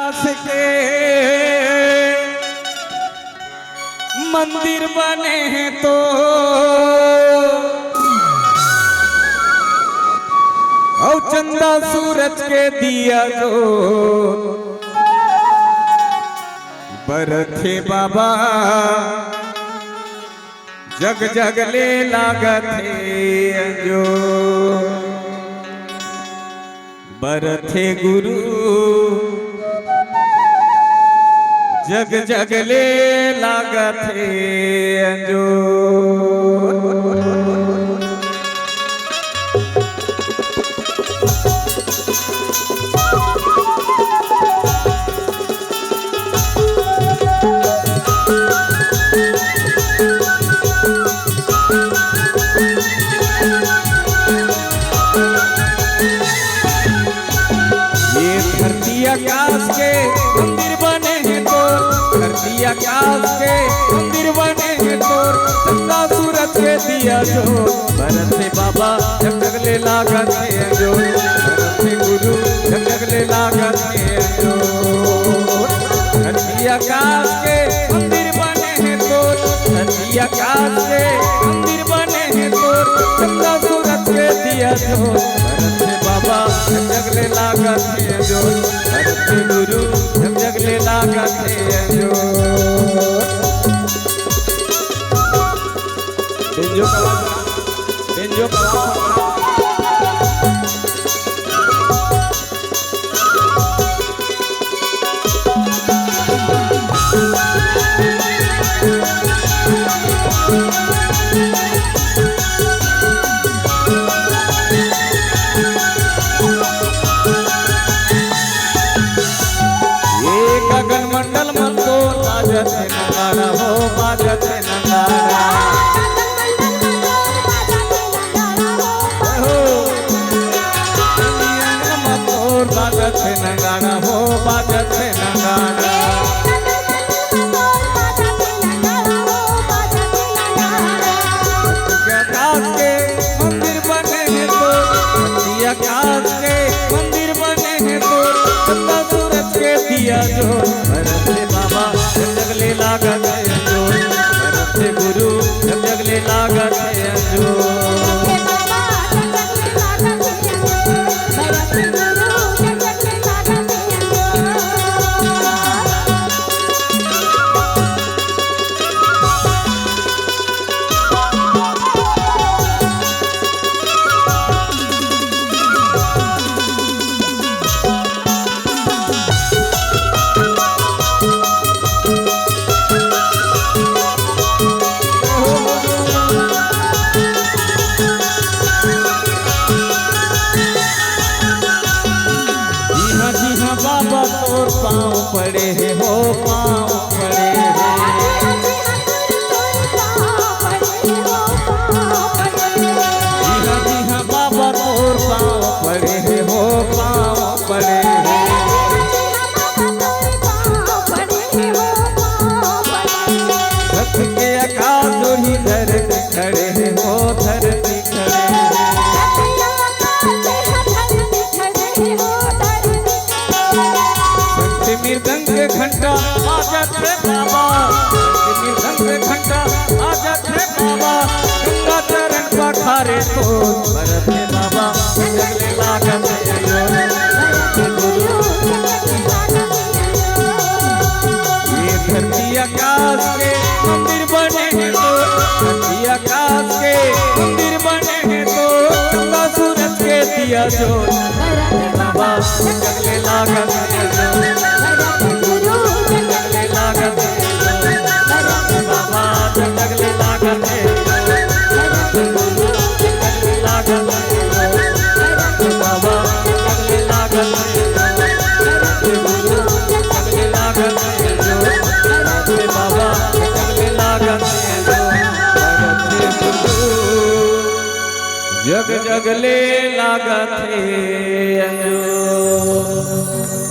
आकाश के मंदिर बने हैं तो और चंदा सूरज के दिया जो बरथे बाबा जग जग ले लागत है जो बरथे गुरु जग जग ले लागत है जो आकाश के मंदिर बने हैं तो धरती आकाश के मंदिर बने हैं तो चंदा सूरज के दिया जो बरसे बाबा जग जग ले लागत है जो बरसे गुरु जग जग ले लागत है जो धरती आकाश के मंदिर बने हैं तो धरती आकाश के मंदिर बने हैं तो चंदा सूरज के दिया जो बरसे बाबा जग जग ले लागत है जो बरसे गुरु जग जग ले लागत है जो बेंजो गगन मंडल मन तो बाजत है नगाड़ा हो बाजत है नगाड़ा बाजत है नगाड़ा हो बाजत है नगाड़ा आकाश के मंदिर बने हैं तो आकाश के मंदिर बने हैं तो चंदा सूरज के दिया जो बरसे बाबा जग जग ले लागत है जो बरसे गुरु जग जग ले लागत है जो बाबा तोर पाँव पड़े है हो पाँव पड़े है जी हाँ बाबा तोर पाँव पड़े है हो पाँव पड़े है सत्य के आकाश जो ही धरती खड़े है हो धरती खड़े मृदंग घंटा बाजत है बाबा मृदंग घंटा बाजत है बाबा गंगा चरण पखारे तो बरसे बाबा जग ले लागत है ये धरती आकाश के मंदिर बने हैं तो धरती आकाश के मंदिर बने हैं तो चंदा सूरज के दिया जो बाबा जग ले लागत है जग जग ले लागत है।